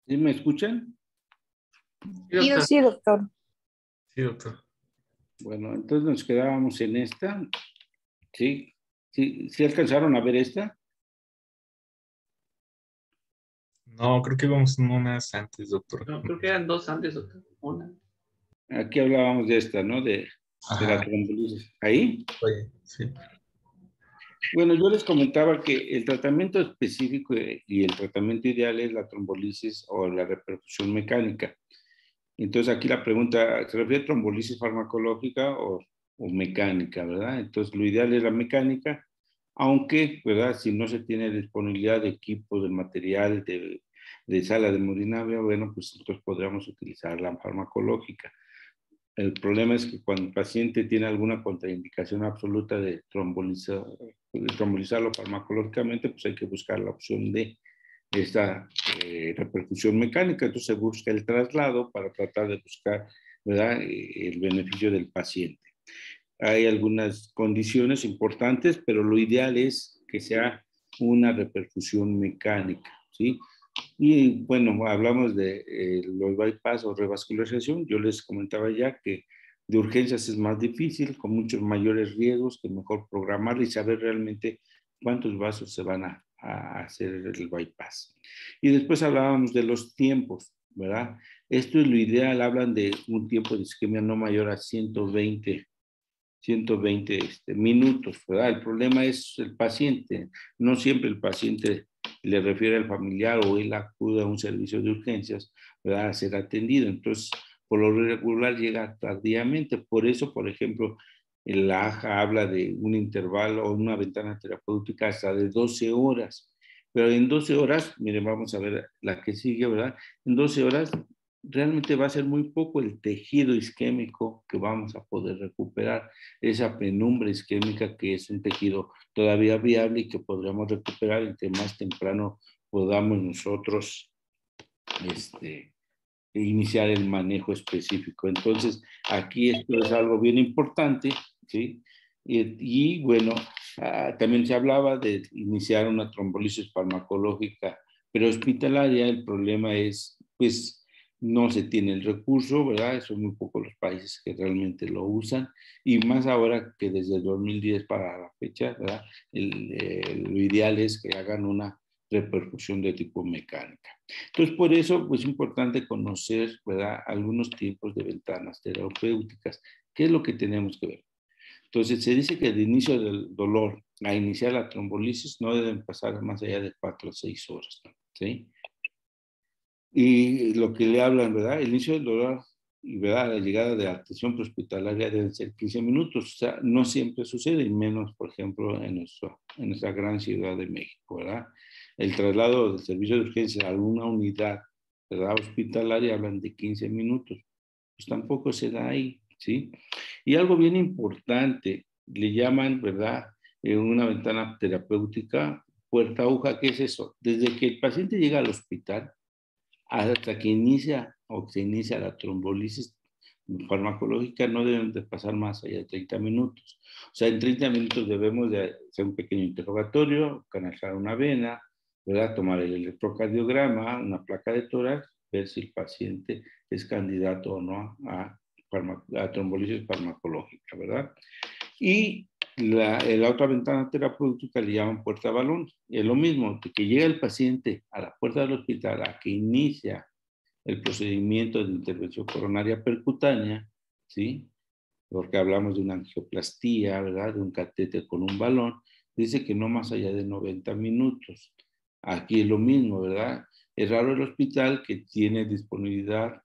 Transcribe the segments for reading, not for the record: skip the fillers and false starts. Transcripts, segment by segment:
¿Sí me escuchan? Sí, doctor. Sí, doctor. Sí, doctor. Bueno, entonces nos quedábamos en esta. ¿Sí? ¿Sí alcanzaron a ver esta? No, creo que vamos unas antes, doctor. No, creo que eran dos antes, doctor. Una. Aquí hablábamos de esta, ¿no? De la Ajá. trombolisis. ¿Ahí? Oye, sí. Bueno, yo les comentaba que el tratamiento específico y el tratamiento ideal es la trombolisis o la reperfusión mecánica. Entonces aquí la pregunta, ¿se refiere a trombolisis farmacológica o mecánica, verdad? Entonces lo ideal es la mecánica, aunque, ¿verdad? Si no se tiene disponibilidad de equipo, de material, de sala de hemodinamia, bueno, pues entonces podríamos utilizar la farmacológica. El problema es que cuando el paciente tiene alguna contraindicación absoluta de trombolizarlo farmacológicamente, pues hay que buscar la opción de esta repercusión mecánica. Entonces se busca el traslado para tratar de buscar, ¿verdad?, el beneficio del paciente. Hay algunas condiciones importantes, pero lo ideal es que sea una repercusión mecánica, ¿sí? Y bueno, hablamos de los bypass o revascularización. Yo les comentaba ya que de urgencias es más difícil, con muchos mayores riesgos, que mejor programar y saber realmente cuántos vasos se van a hacer el bypass. Y después hablábamos de los tiempos, ¿verdad? Esto es lo ideal, hablan de un tiempo de isquemia no mayor a 120 minutos, ¿verdad? El problema es el paciente. No siempre el paciente le refiere al familiar o él acude a un servicio de urgencias, ¿verdad?, a ser atendido. Entonces, por lo regular llega tardíamente. Por eso, por ejemplo, la AJA habla de un intervalo o una ventana terapéutica hasta de 12 horas. Pero en 12 horas, miren, vamos a ver la que sigue, ¿verdad? En 12 horas realmente va a ser muy poco el tejido isquémico que vamos a poder recuperar, esa penumbra isquémica que es un tejido todavía viable y que podríamos recuperar entre más temprano podamos nosotros iniciar el manejo específico. Entonces, aquí esto es algo bien importante, ¿sí? Y bueno, también se hablaba de iniciar una trombolisis farmacológica, pero hospitalaria. El problema es, pues, no se tiene el recurso, ¿verdad? Son muy pocos los países que realmente lo usan, y más ahora que desde el 2010 para la fecha, ¿verdad? Lo ideal es que hagan una repercusión de tipo mecánica. Entonces, por eso, pues es importante conocer, ¿verdad?, algunos tipos de ventanas terapéuticas. ¿Qué es lo que tenemos que ver? Entonces, se dice que el inicio del dolor a iniciar la trombolisis no deben pasar más allá de 4 a 6 horas, ¿sí? Y lo que le hablan, ¿verdad? El inicio del dolor y, ¿verdad?, la llegada de la atención prehospitalaria deben ser 15 minutos. O sea, no siempre sucede, y menos, por ejemplo, en nuestra gran ciudad de México, ¿verdad? El traslado del servicio de urgencia a alguna unidad, ¿verdad?, hospitalaria, hablan de 15 minutos. Pues tampoco se da ahí, ¿sí? Y algo bien importante, le llaman, ¿verdad?, una ventana terapéutica, puerta aguja. ¿Qué es eso? Desde que el paciente llega al hospital hasta que se inicia la trombolisis farmacológica, no deben de pasar más allá de 30 minutos. O sea, en 30 minutos debemos de hacer un pequeño interrogatorio, canalizar una vena, ¿verdad?, tomar el electrocardiograma, una placa de tórax, ver si el paciente es candidato o no a trombolisis farmacológica, ¿verdad? Y la otra ventana terapéutica le llaman puerta balón. Es lo mismo, de que llega el paciente a la puerta del hospital a que inicia el procedimiento de intervención coronaria percutánea, ¿sí? Porque hablamos de una angioplastía, ¿verdad?, de un catéter con un balón. Dice que no más allá de 90 minutos. Aquí es lo mismo, ¿verdad? Es raro el hospital que tiene disponibilidad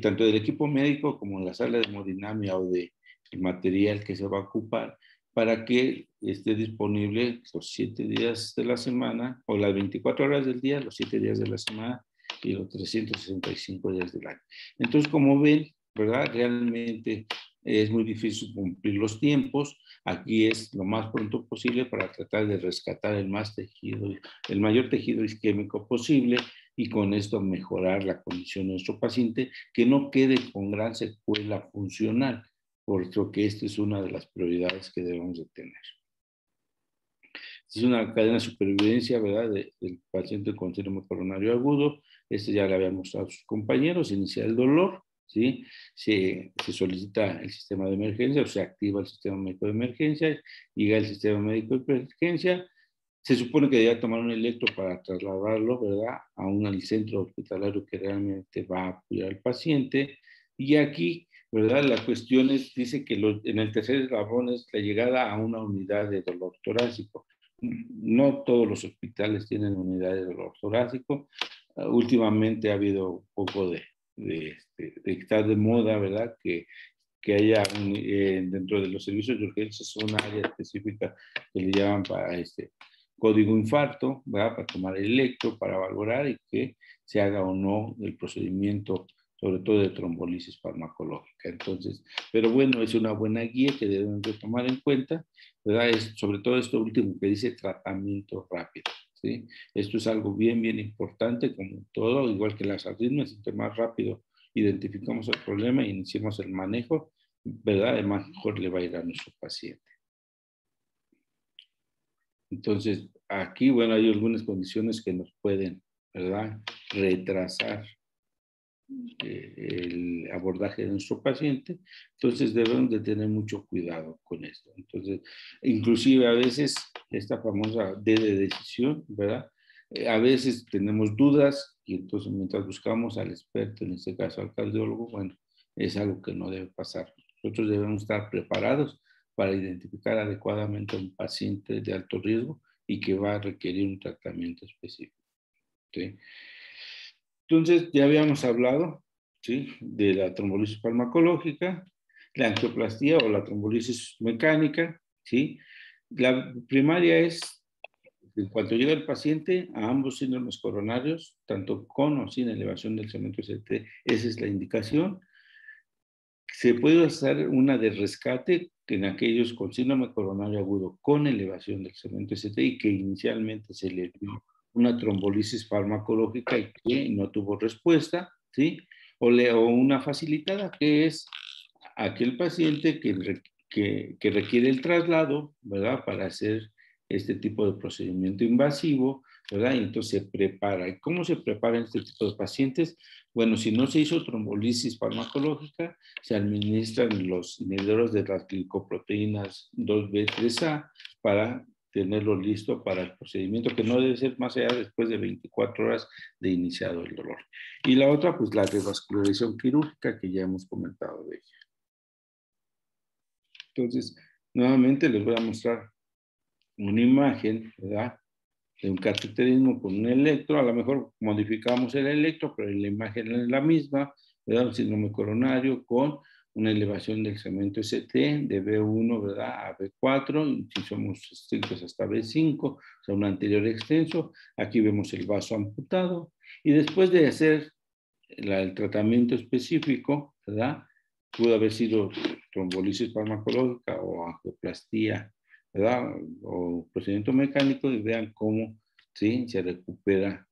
tanto del equipo médico como en la sala de hemodinamia o de el material que se va a ocupar, para que esté disponible los 7 días de la semana, o las 24 horas del día, los 7 días de la semana y los 365 días del año. Entonces, como ven, ¿verdad?, realmente es muy difícil cumplir los tiempos. Aquí es lo más pronto posible para tratar de rescatar el mayor tejido isquémico posible, y con esto mejorar la condición de nuestro paciente, que no quede con gran secuela funcional, porque esta es una de las prioridades que debemos de tener. Es una cadena de supervivencia, ¿verdad? Del paciente con síndrome coronario agudo. Ya le había mostrado a sus compañeros. Inicia el dolor, ¿sí? Se solicita el sistema de emergencia o se activa el sistema médico de emergencia. Llega el sistema médico de emergencia. Se supone que debe tomar un electro para trasladarlo, ¿verdad? Al centro hospitalario que realmente va a apoyar al paciente. Y aquí, ¿verdad? La cuestión es, dice que en el tercer eslabón es la llegada a una unidad de dolor torácico. No todos los hospitales tienen unidades de dolor torácico. Últimamente ha habido un poco de estar de moda, ¿verdad? Que haya dentro de los servicios de urgencias una área específica que le llaman para código infarto, ¿verdad? Para tomar el electro, para valorar y que se haga o no el procedimiento, sobre todo de trombolisis farmacológica. Entonces, pero bueno, es una buena guía que debemos de tomar en cuenta, ¿verdad? Es sobre todo esto último que dice tratamiento rápido, ¿sí? Esto es algo bien, bien importante, como todo, igual que las arritmias, entre más rápido identificamos el problema e iniciemos el manejo, ¿verdad? Mejor le va a ir a nuestro paciente. Entonces, aquí, bueno, hay algunas condiciones que nos pueden, ¿verdad?, retrasar el abordaje de nuestro paciente. Entonces, debemos de tener mucho cuidado con esto. Entonces, inclusive a veces, esta famosa D de decisión, ¿verdad? A veces tenemos dudas y entonces mientras buscamos al experto, en este caso al cardiólogo, bueno, es algo que no debe pasar. Nosotros debemos estar preparados para identificar adecuadamente a un paciente de alto riesgo y que va a requerir un tratamiento específico, ¿sí? Entonces, ya habíamos hablado, ¿sí?, de la trombolisis farmacológica, la angioplastía o la trombolisis mecánica, ¿sí? La primaria es, en cuanto llega el paciente, a ambos síndromes coronarios, tanto con o sin elevación del segmento ST, esa es la indicación. Se puede hacer una de rescate en aquellos con síndrome coronario agudo con elevación del segmento ST y que inicialmente se le dio una trombolisis farmacológica y que no tuvo respuesta, ¿sí? O una facilitada, que es aquel paciente que requiere el traslado, ¿verdad?, para hacer este tipo de procedimiento invasivo, ¿verdad? Y entonces se prepara. ¿Y cómo se preparan este tipo de pacientes? Bueno, si no se hizo trombolisis farmacológica, se administran los inhibidores de las glicoproteínas 2B3A para tenerlo listo para el procedimiento, que no debe ser más allá después de 24 horas de iniciado el dolor. Y la otra, pues la revascularización quirúrgica, que ya hemos comentado de ella. Entonces, nuevamente les voy a mostrar una imagen, ¿verdad?, de un cateterismo con un electro. A lo mejor modificamos el electro, pero la imagen es la misma, ¿verdad? Un síndrome coronario con una elevación del segmento ST de B1, ¿verdad?, a B4, y si somos estrictos hasta B5, o sea, un anterior extenso. Aquí vemos el vaso amputado. Y después de hacer el tratamiento específico, ¿verdad?, pudo haber sido trombolisis farmacológica o angioplastía, ¿verdad?, o procedimiento mecánico, y vean cómo, ¿sí?, se recupera,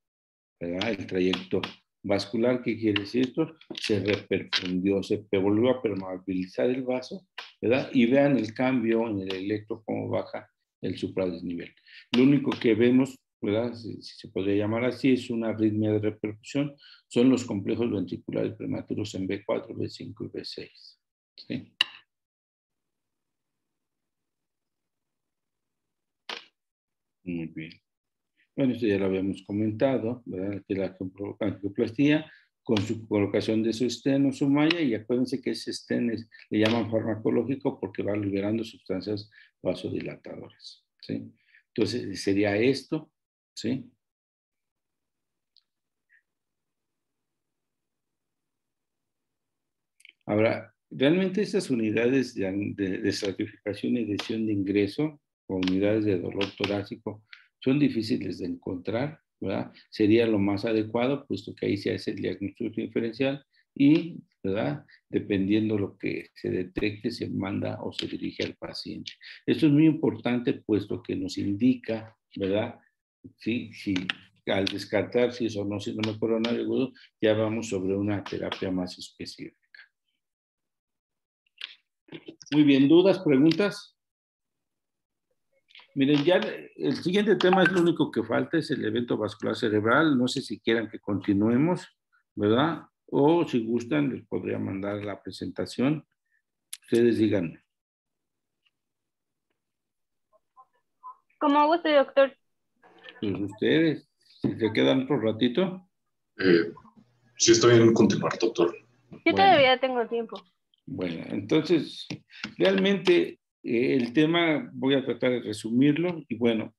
¿verdad?, el trayecto vascular. ¿Qué quiere decir esto? Se reperfundió, se volvió a permeabilizar el vaso, ¿verdad? Y vean el cambio en el electro, cómo baja el supradesnivel. Lo único que vemos, ¿verdad?, si se podría llamar así, es una arritmia de repercusión, son los complejos ventriculares prematuros en B4, B5 y B6, ¿sí? Muy bien. Bueno, esto ya lo habíamos comentado, ¿verdad?, que la angioplastía con su colocación de su stent o su malla, y acuérdense que ese stent le llaman farmacológico porque va liberando sustancias vasodilatadoras, ¿sí? Entonces, sería esto, ¿sí? Ahora, realmente estas unidades de estratificación y decisión de ingreso, o unidades de dolor torácico, son difíciles de encontrar, ¿verdad? Sería lo más adecuado, puesto que ahí se hace el diagnóstico diferencial y, ¿verdad?, dependiendo lo que se detecte, se manda o se dirige al paciente. Esto es muy importante, puesto que nos indica, ¿verdad?, sí, si al descartar si es o no síndrome coronario agudo, ya vamos sobre una terapia más específica. Muy bien, ¿dudas, preguntas? Miren, ya el siguiente tema es lo único que falta, es el evento vascular cerebral. No sé si quieran que continuemos, ¿verdad? O si gustan, les podría mandar la presentación. Ustedes díganme. Como guste, doctor. Pues ustedes, si se quedan otro ratito. Sí, estoy en continuar, doctor. Yo Bueno. todavía tengo tiempo. Bueno, entonces, realmente el tema voy a tratar de resumirlo y bueno,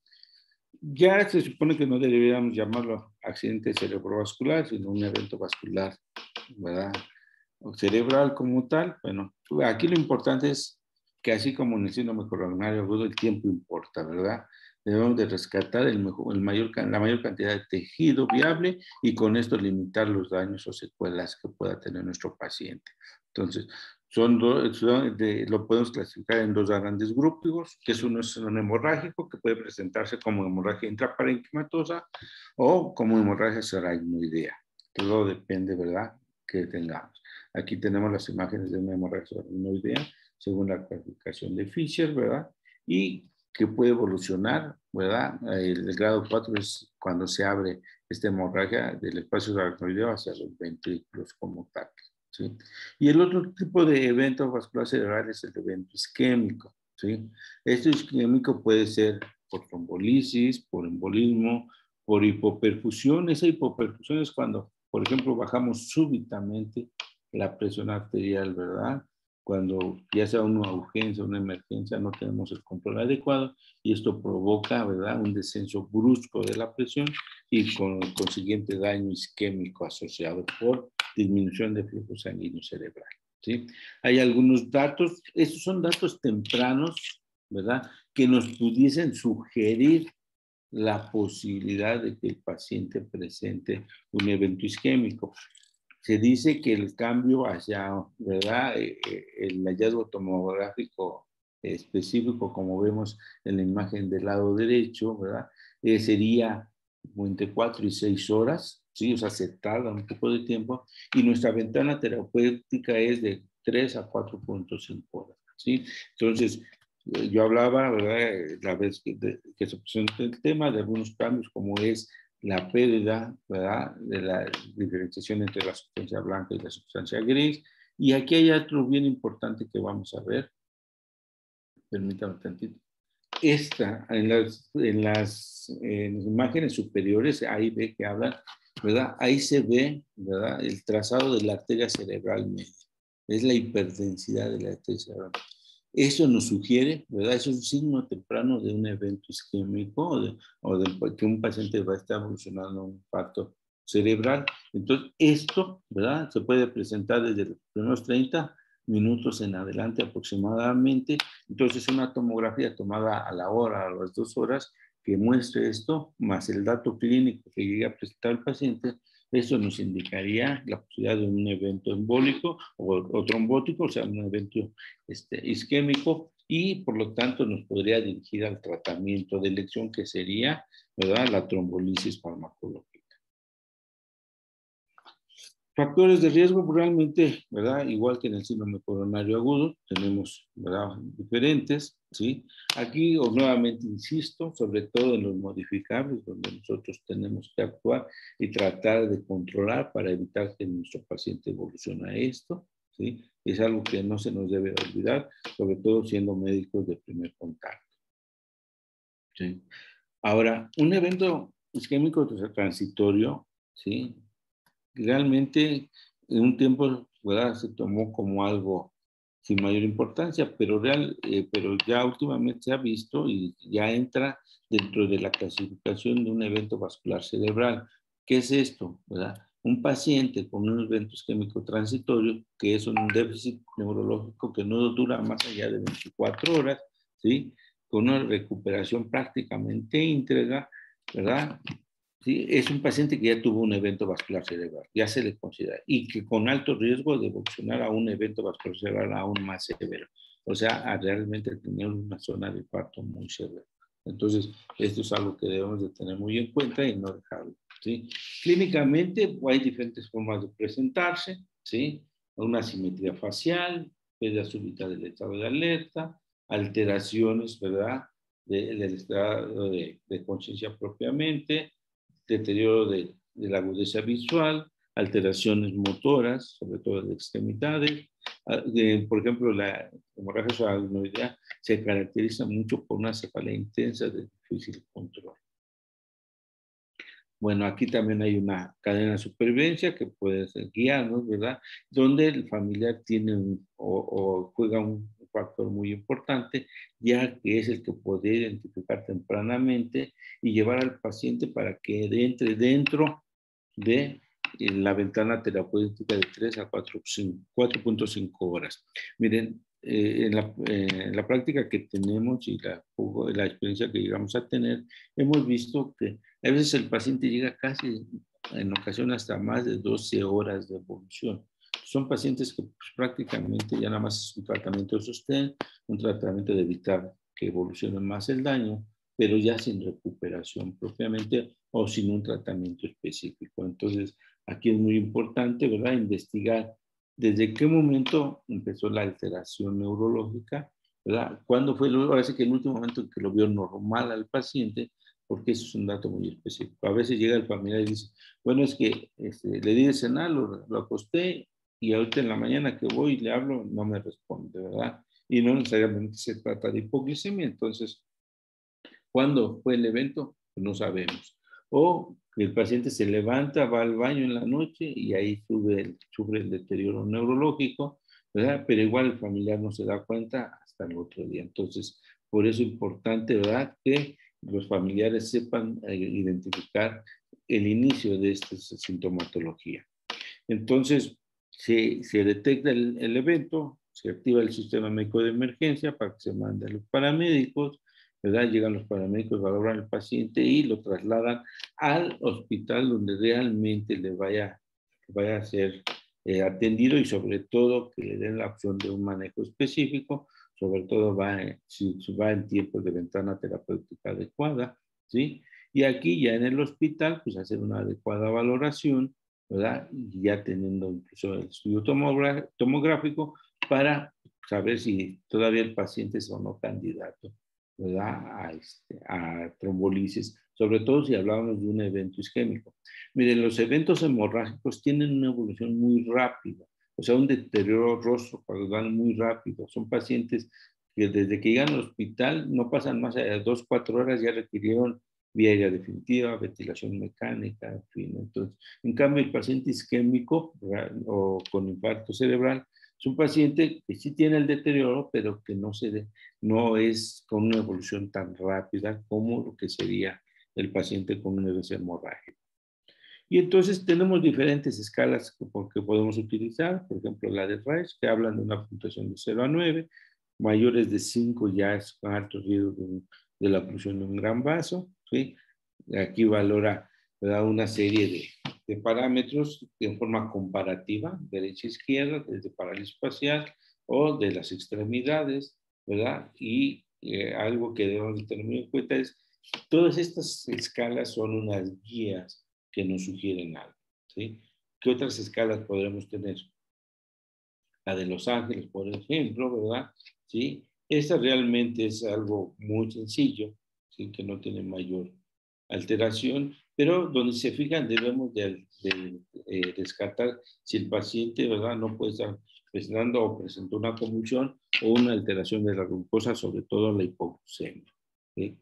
ya se supone que no deberíamos llamarlo accidente cerebrovascular, sino un evento vascular, ¿verdad? O cerebral como tal. Bueno, aquí lo importante es que así como en el síndrome coronario agudo, el tiempo importa, ¿verdad? Debemos de rescatar la mayor cantidad de tejido viable y con esto limitar los daños o secuelas que pueda tener nuestro paciente. Entonces, lo podemos clasificar en dos grandes grupos, que es uno hemorrágico, que puede presentarse como hemorragia intraparenquimatosa o como hemorragia saracnoidea. Todo depende, ¿verdad?, que tengamos. Aquí tenemos las imágenes de una hemorragia saracnoidea según la clasificación de Fisher, ¿verdad? Y que puede evolucionar, ¿verdad? El grado 4 es cuando se abre esta hemorragia del espacio saracnoideo hacia los ventrículos como tal, ¿sí? Y el otro tipo de evento vascular cerebral es el evento isquémico, ¿sí? Este isquémico puede ser por trombolisis, por embolismo, por hipoperfusión. Esa hipoperfusión es cuando, por ejemplo, bajamos súbitamente la presión arterial, ¿verdad? Cuando ya sea una urgencia, una emergencia, no tenemos el control adecuado y esto provoca, ¿verdad?, un descenso brusco de la presión y con el consiguiente daño isquémico asociado por disminución de flujo sanguíneo cerebral, ¿sí? Hay algunos datos, estos son datos tempranos, ¿verdad?, que nos pudiesen sugerir la posibilidad de que el paciente presente un evento isquémico. Se dice que el cambio hacia, ¿verdad?, el hallazgo tomográfico específico, como vemos en la imagen del lado derecho, ¿verdad?, sería entre 4 y 6 horas, ¿sí? O sea, se tarda un poco de tiempo y nuestra ventana terapéutica es de 3 a 4.5 horas, ¿sí? Entonces, yo hablaba, ¿verdad?, la vez que se presentó el tema de algunos cambios como es la pérdida, ¿verdad?, de la diferenciación entre la sustancia blanca y la sustancia gris. Y aquí hay otro bien importante que vamos a ver. Permítame tantito. En las imágenes superiores, ahí ve que hablan, ¿verdad? Ahí se ve, ¿verdad?, el trazado de la arteria cerebral media. Es la hiperdensidad de la arteria cerebral. Eso nos sugiere, ¿verdad? Eso es un signo temprano de un evento isquémico o de que un paciente va a estar evolucionando un infarto cerebral. Entonces, esto, ¿verdad?, se puede presentar desde los primeros 30 minutos en adelante aproximadamente. Entonces, una tomografía tomada a la hora, a las 2 horas, que muestre esto, más el dato clínico que llegue a presentar el paciente, eso nos indicaría la posibilidad de un evento embólico o trombótico, o sea, un evento isquémico, y por lo tanto nos podría dirigir al tratamiento de elección que sería, ¿verdad?, la trombolisis farmacológica. Factores de riesgo, realmente, ¿verdad?, igual que en el síndrome coronario agudo, tenemos, ¿verdad?, diferentes, ¿sí? Aquí, nuevamente insisto, sobre todo en los modificables, donde nosotros tenemos que actuar y tratar de controlar para evitar que nuestro paciente evolucione a esto, ¿sí? Es algo que no se nos debe olvidar, sobre todo siendo médicos de primer contacto, ¿sí? Ahora, un evento isquémico transitorio, ¿sí?, realmente en un tiempo, ¿verdad?, se tomó como algo sin mayor importancia, pero ya últimamente se ha visto y ya entra dentro de la clasificación de un evento vascular cerebral. ¿Qué es esto, verdad? Un paciente con un evento isquémico transitorio, que es un déficit neurológico que no dura más allá de 24 horas, ¿sí?, con una recuperación prácticamente íntegra, ¿verdad? ¿Sí? Es un paciente que ya tuvo un evento vascular cerebral, ya se le considera, y que con alto riesgo de evolucionar a un evento vascular cerebral aún más severo, o sea, a realmente tener una zona de infarto muy severa. Entonces, esto es algo que debemos de tener muy en cuenta y no dejarlo, ¿sí? Clínicamente hay diferentes formas de presentarse, ¿sí? Una asimetría facial, pérdida súbita del estado de alerta, alteraciones, ¿verdad?, del estado de conciencia propiamente, deterioro de la agudeza visual, alteraciones motoras, sobre todo de extremidades. Por ejemplo, la hemorragia subaracnoidea se caracteriza mucho por una cefalea intensa de difícil control. Bueno, aquí también hay una cadena de supervivencia que puede ser guiarnos, ¿verdad? Donde el familiar tiene o juega un factor muy importante, ya que es el que puede identificar tempranamente y llevar al paciente para que entre dentro de la ventana terapéutica de 3 a 4.5 horas. Miren, en la práctica que tenemos y la experiencia que llegamos a tener, hemos visto que a veces el paciente llega casi, en ocasión, hasta más de 12 horas de evolución. Son pacientes que pues, prácticamente ya nada más es un tratamiento de sostén, un tratamiento de evitar que evolucione más el daño, pero ya sin recuperación propiamente o sin un tratamiento específico. Entonces, aquí es muy importante, ¿verdad?, investigar desde qué momento empezó la alteración neurológica, ¿verdad? ¿Cuándo fue ahora sí que el último momento en que lo vio normal al paciente? Porque eso es un dato muy específico. A veces llega el familiar y dice, bueno, es que le di de cenar, lo acosté y ahorita en la mañana que voy y le hablo, no me responde, ¿verdad? Y no necesariamente se trata de hipoglicemia. Entonces, ¿cuándo fue el evento? Pues no sabemos. O el paciente se levanta, va al baño en la noche y ahí sufre el deterioro neurológico, ¿verdad? Pero igual el familiar no se da cuenta hasta el otro día. Entonces, por eso es importante, ¿verdad?, que los familiares sepan identificar el inicio de esta sintomatología. Entonces, se detecta el evento, se activa el sistema médico de emergencia para que se mande a los paramédicos, ¿verdad? Llegan los paramédicos, valoran al paciente y lo trasladan al hospital donde realmente le vaya a ser atendido y sobre todo que le den la opción de un manejo específico, sobre todo si va en tiempos de ventana terapéutica adecuada, ¿sí? Y aquí ya en el hospital, pues hacer una adecuada valoración, ¿verdad? Y ya teniendo incluso el estudio tomográfico para saber si todavía el paciente es o no candidato, ¿verdad?, a trombolisis, sobre todo si hablábamos de un evento isquémico. Miren, los eventos hemorrágicos tienen una evolución muy rápida, o sea, un deterioro rostro-caudal muy rápido. Son pacientes que desde que llegan al hospital no pasan más allá de 2-4 horas, ya requirieron vía aérea definitiva, ventilación mecánica, en fin. Entonces, en cambio, el paciente isquémico, ¿verdad?, o con infarto cerebral, es un paciente que sí tiene el deterioro, pero que no es con una evolución tan rápida como lo que sería el paciente con un evento hemorrágico. Y entonces tenemos diferentes escalas que podemos utilizar, por ejemplo, la de Reich, que hablan de una puntuación de 0 a 9, mayores de 5 ya es con alto riesgo de la oclusión de un gran vaso, ¿sí? Aquí valora, ¿verdad?, una serie de parámetros en forma comparativa, derecha-izquierda, desde parálisis facial o de las extremidades, ¿verdad? Y algo que debemos tener muy en cuenta es, todas estas escalas son unas guías que nos sugieren algo, ¿sí? ¿Qué otras escalas podremos tener? La de Los Ángeles, por ejemplo, ¿verdad? ¿Sí? Esta realmente es algo muy sencillo, ¿sí?, que no tiene mayor alteración, pero donde se fijan debemos de descartar si el paciente, ¿verdad?, no puede estar presentando o presentó una convulsión o una alteración de la glucosa, sobre todo la hipoglucemia, ¿sí?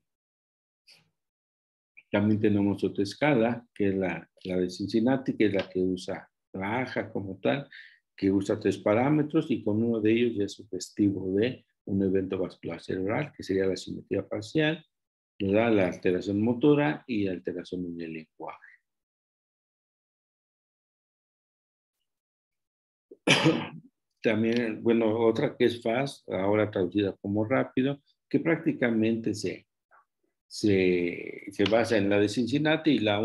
También tenemos otra escala, que es la de Cincinnati, que es la que usa la AJA como tal, que usa 3 parámetros y con uno de ellos ya es sugestivo de un evento vascular cerebral, que sería la simetría parcial, ¿verdad?, la alteración motora y la alteración en el lenguaje. También, bueno, otra que es FAST, ahora traducida como rápido, que prácticamente se basa en la de Cincinnati y lo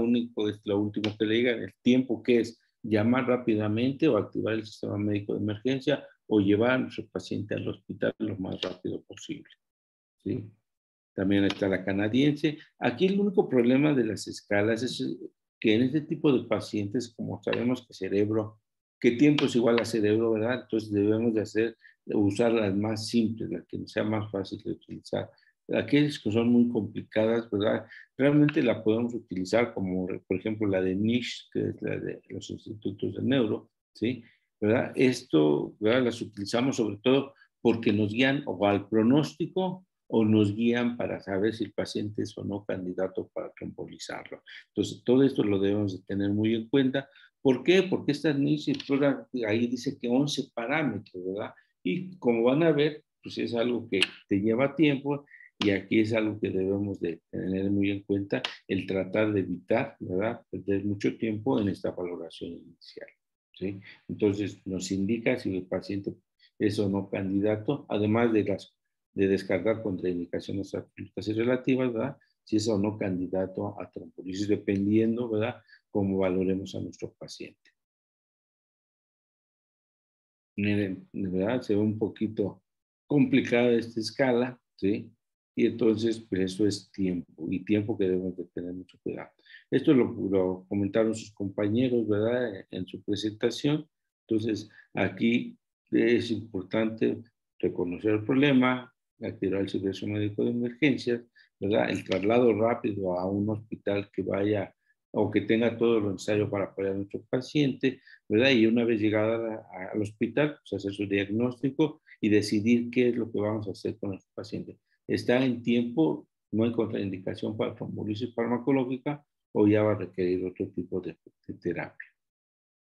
último que le diga, el tiempo que es llamar rápidamente o activar el sistema médico de emergencia o llevar a nuestro paciente al hospital lo más rápido posible, ¿sí? También está la canadiense. Aquí el único problema de las escalas es que en este tipo de pacientes, como sabemos que que tiempo es igual a cerebro, ¿verdad? Entonces debemos de usar las más simples, las que sea más fácil de utilizar. aquellas que son muy complicadas, ¿verdad? Realmente la podemos utilizar como, por ejemplo, la de NISH, que es la de los institutos de neuro, ¿sí? ¿Verdad? Esto, ¿verdad? Las utilizamos sobre todo porque nos guían o al pronóstico o nos guían para saber si el paciente es o no candidato para trombolizarlo. Entonces, todo esto lo debemos de tener muy en cuenta. ¿Por qué? Porque esta NISH explora, ahí dice que 11 parámetros, ¿verdad? Y como van a ver, pues es algo que te lleva tiempo y aquí es algo que debemos de tener muy en cuenta, el tratar de evitar, ¿verdad? Perder mucho tiempo en esta valoración inicial, ¿sí? Entonces, nos indica si el paciente es o no candidato, además de descartar contraindicaciones absolutas y relativas, ¿verdad? Si es o no candidato a trombolisis, dependiendo, ¿verdad? Cómo valoremos a nuestro paciente. Miren, ¿verdad? Se ve un poquito complicada esta escala, ¿sí? Y entonces, pues eso es tiempo, y tiempo que debemos de tener mucho cuidado. Esto lo comentaron sus compañeros, ¿verdad? En su presentación. Entonces, aquí es importante reconocer el problema, activar el servicio médico de emergencias, ¿verdad? El traslado rápido a un hospital que vaya o que tenga todo lo necesario para apoyar a nuestro paciente, ¿verdad? Y una vez llegada al hospital, pues hacer su diagnóstico y decidir qué es lo que vamos a hacer con nuestro paciente. Está en tiempo, no hay contraindicación para trombolisis farmacológica o ya va a requerir otro tipo de terapia.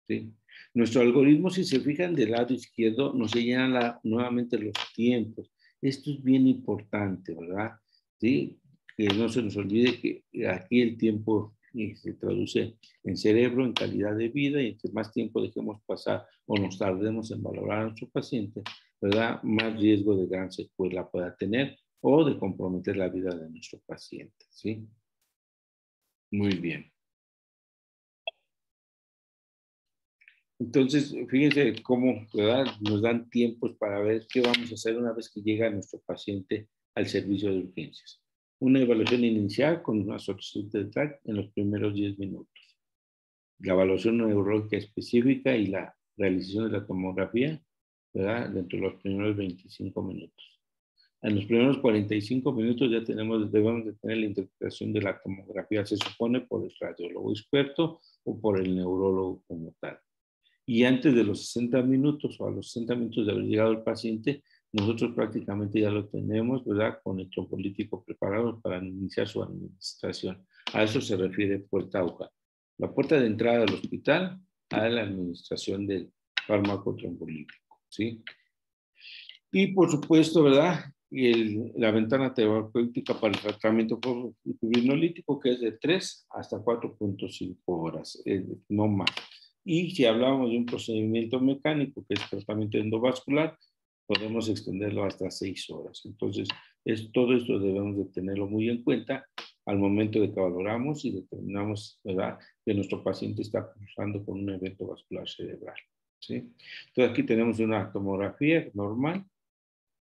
¿Sí? Nuestro algoritmo, si se fijan del lado izquierdo, nos señala nuevamente los tiempos. Esto es bien importante, ¿verdad? ¿Sí? Que no se nos olvide que aquí el tiempo se traduce en cerebro, en calidad de vida, y entre más tiempo dejemos pasar o nos tardemos en valorar a nuestro paciente, ¿verdad? Más riesgo de gran secuela pueda tener o de comprometer la vida de nuestro paciente, ¿sí? Muy bien. Entonces, fíjense cómo, ¿verdad? Nos dan tiempos para ver qué vamos a hacer una vez que llega nuestro paciente al servicio de urgencias. Una evaluación inicial con una solicitud de TAC en los primeros 10 minutos. La evaluación neurológica específica y la realización de la tomografía, ¿verdad? Dentro de los primeros 25 minutos. En los primeros 45 minutos ya debemos de tener la interpretación de la tomografía, se supone, por el radiólogo experto o por el neurólogo como tal. Y antes de los 60 minutos o a los 60 minutos de haber llegado el paciente, nosotros prácticamente ya lo tenemos, ¿verdad? Con el trombólítico preparado para iniciar su administración. A eso se refiere puerta aguja. La puerta de entrada al hospital a la administración del fármaco trombolítico, ¿sí? Y por supuesto, ¿verdad? La ventana terapéutica para el tratamiento fibrinolítico, que es de 3 hasta 4.5 horas, no más. Y si hablamos de un procedimiento mecánico, que es tratamiento endovascular, podemos extenderlo hasta 6 horas. Entonces, todo esto debemos de tenerlo muy en cuenta al momento de que valoramos y determinamos, ¿verdad?, que nuestro paciente está cursando con un evento vascular cerebral, ¿sí? Entonces, aquí tenemos una tomografía normal,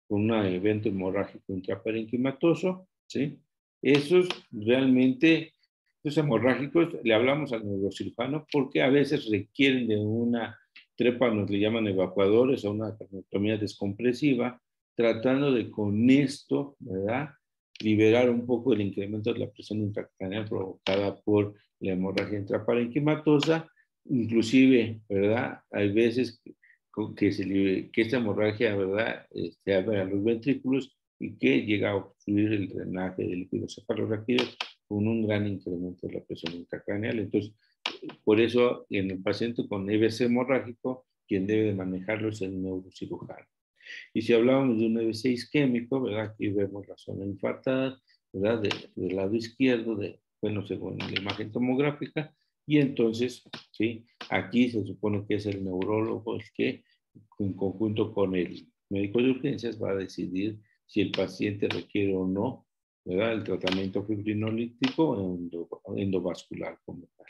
con un evento hemorrágico intraparenquimatoso, ¿sí? Esos realmente, esos hemorrágicos, le hablamos al neurocirujano porque a veces requieren de una trepa, nos le llaman evacuadores, o una traqueotomía descompresiva, tratando de con esto, ¿verdad?, liberar un poco el incremento de la presión intracraneal provocada por la hemorragia intraparenquimatosa, inclusive, ¿verdad?, hay veces que esta hemorragia, ¿verdad?, se abre a los ventrículos y que llega a obstruir el drenaje del líquido cefalorraquídeo con un gran incremento de la presión intracraneal. Entonces, por eso, en el paciente con EBC hemorrágico, quien debe de manejarlo es el neurocirujano. Y si hablábamos de un EBC isquémico, ¿verdad?, aquí vemos la zona infartada, ¿verdad?, del lado izquierdo, bueno, según la imagen tomográfica, y entonces, ¿sí?, aquí se supone que es el neurólogo el que, en conjunto con el médico de urgencias, va a decidir si el paciente requiere o no, ¿verdad?, el tratamiento fibrinolítico o endovascular como tal.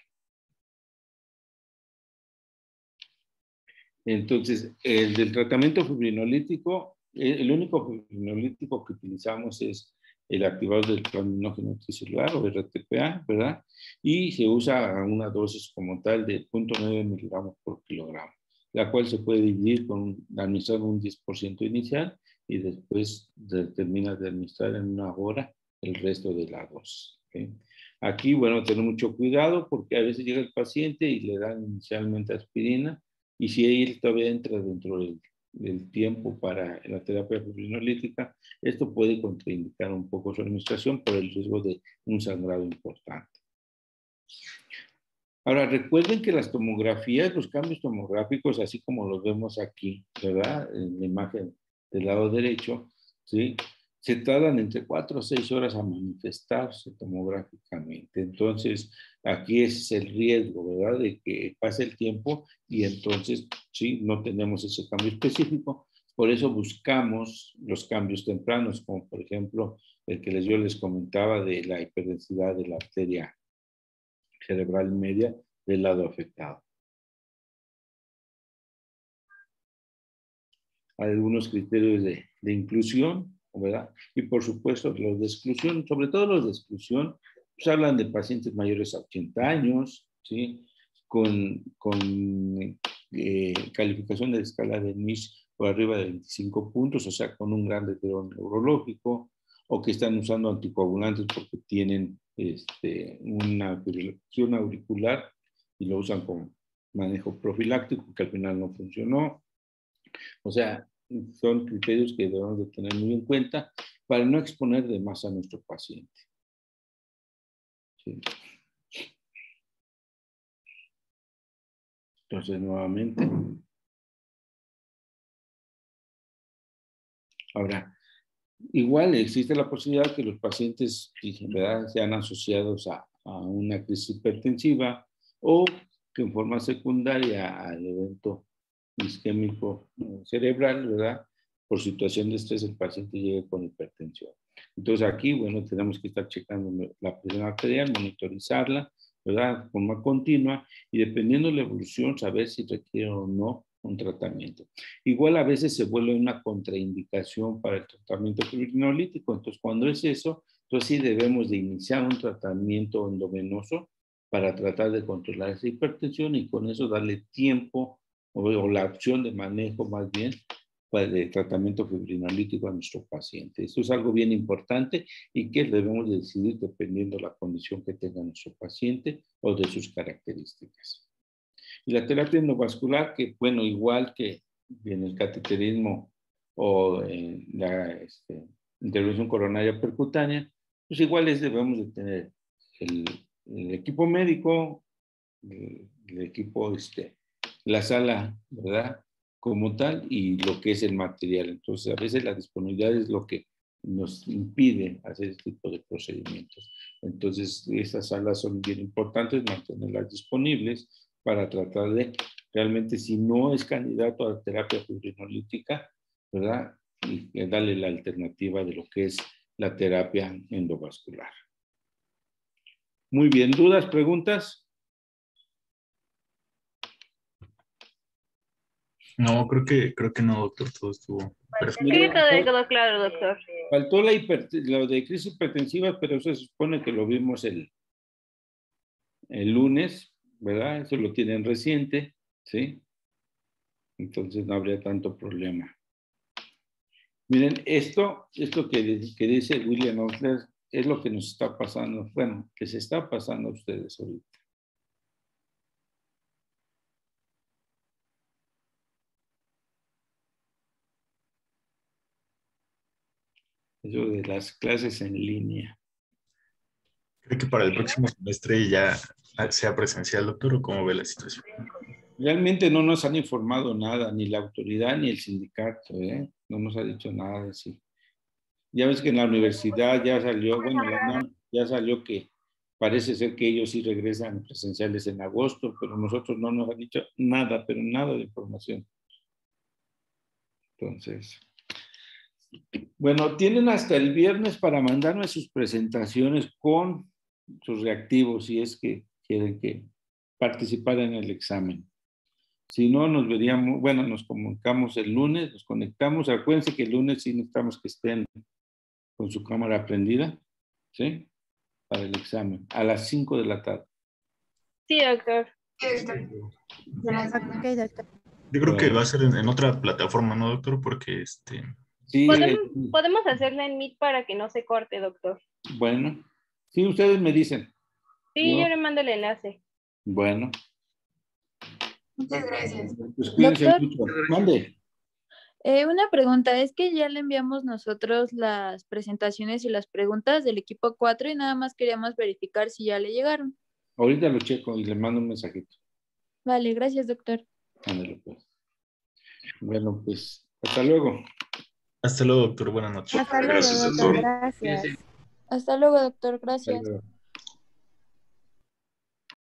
Entonces, el del tratamiento fibrinolítico, el único fibrinolítico que utilizamos es el activador del transminógeno tricelular o RTPA, ¿verdad? Y se usa a una dosis como tal de 0.9 miligramos por kilogramo, la cual se puede dividir administrar un 10% inicial y después termina de administrar en 1 hora el resto de la dosis. ¿Okay? Aquí, bueno, tener mucho cuidado porque a veces llega el paciente y le dan inicialmente aspirina y si él todavía entra dentro del tiempo para la terapia fibrinolítica, esto puede contraindicar un poco su administración por el riesgo de un sangrado importante. Ahora, recuerden que las tomografías, los cambios tomográficos, así como los vemos aquí, ¿verdad? En la imagen del lado derecho, ¿sí? Se tardan entre 4 a 6 horas a manifestarse tomográficamente. Entonces, aquí es el riesgo, ¿verdad? De que pase el tiempo y entonces, sí, no tenemos ese cambio específico. Por eso buscamos los cambios tempranos, como por ejemplo el que yo les comentaba de la hiperdensidad de la arteria cerebral media del lado afectado. Hay algunos criterios de inclusión, ¿verdad? Y por supuesto los de exclusión, sobre todo los de exclusión, pues hablan de pacientes mayores a 80 años, ¿sí? Con calificación de escala de NISH por arriba de 25 puntos, o sea, con un gran deterioro neurológico, o que están usando anticoagulantes porque tienen una fibrilación auricular y lo usan con manejo profiláctico que al final no funcionó. O sea, son criterios que debemos de tener muy en cuenta para no exponer de más a nuestro paciente. ¿Sí? Entonces, nuevamente. Ahora, igual existe la posibilidad que los pacientes, ¿verdad?, sean asociados a una crisis hipertensiva o que en forma secundaria al evento isquémico cerebral, ¿verdad?, por situación de estrés el paciente llegue con hipertensión. Entonces aquí, bueno, tenemos que estar checando la presión arterial, monitorizarla, ¿verdad?, de forma continua y dependiendo de la evolución, saber si requiere o no un tratamiento. Igual a veces se vuelve una contraindicación para el tratamiento fibrinolítico, entonces cuando es eso, entonces sí debemos de iniciar un tratamiento endovenoso para tratar de controlar esa hipertensión y con eso darle tiempo o la opción de manejo más bien de tratamiento fibrinolítico a nuestro paciente. Esto es algo bien importante y que debemos de decidir dependiendo de la condición que tenga nuestro paciente o de sus características. Y la terapia endovascular, que bueno, igual que en el cateterismo o en la intervención coronaria percutánea, pues iguales debemos de tener el equipo médico, el equipo, la sala, ¿verdad?, como tal, y lo que es el material. Entonces, a veces la disponibilidad es lo que nos impide hacer este tipo de procedimientos. Entonces, estas salas son bien importantes, mantenerlas disponibles para tratar de, realmente, si no es candidato a terapia fibrinolítica, ¿verdad?, y darle la alternativa de lo que es la terapia endovascular. Muy bien, ¿dudas, preguntas? No, creo que no, doctor, todo estuvo perfecto. Sí, todo quedó claro, doctor. Faltó lo de crisis hipertensiva, pero eso se supone que lo vimos el lunes, ¿verdad? Eso lo tienen reciente, ¿sí? Entonces no habría tanto problema. Miren, esto que dice William Osler es lo que nos está pasando, bueno, que se está pasando a ustedes ahorita. Eso de las clases en línea. ¿Cree que para el próximo semestre ya sea presencial, doctor, o cómo ve la situación? Realmente no nos han informado nada, ni la autoridad ni el sindicato, ¿eh? No nos ha dicho nada de eso. Ya ves que en la universidad ya salió, bueno, la UNAM ya salió que parece ser que ellos sí regresan presenciales en agosto, pero nosotros no nos han dicho nada, pero nada de información. Entonces, bueno, tienen hasta el viernes para mandarme sus presentaciones con sus reactivos si es que quieren que participar en el examen. Si no, nos veríamos, bueno, nos comunicamos el lunes, nos conectamos. Acuérdense que el lunes sí necesitamos que estén con su cámara prendida, ¿sí? Para el examen, a las 5 de la tarde. Sí, doctor. Yo creo que va a ser en otra plataforma, ¿no, doctor? Porque Sí, Podemos hacerla en Meet para que no se corte, doctor. bueno. Sí, ustedes me dicen. Sí, Yo- yo le mando el enlace. Bueno, Muchas gracias. pues cuídense Doctor. mucho. Mande. Una pregunta, es que ya le enviamos nosotros las presentaciones y las preguntas del equipo 4 y nada más queríamos verificar si ya le llegaron. Ahorita lo checo y le mando un mensajito. Vale, gracias, doctor. Ándale, pues. Bueno, pues, hasta luego. Hasta luego, doctor. Buenas noches. Hasta luego, Gracias, doctor. doctor. Gracias. Fíjense. Hasta luego, doctor. Hasta Gracias. luego.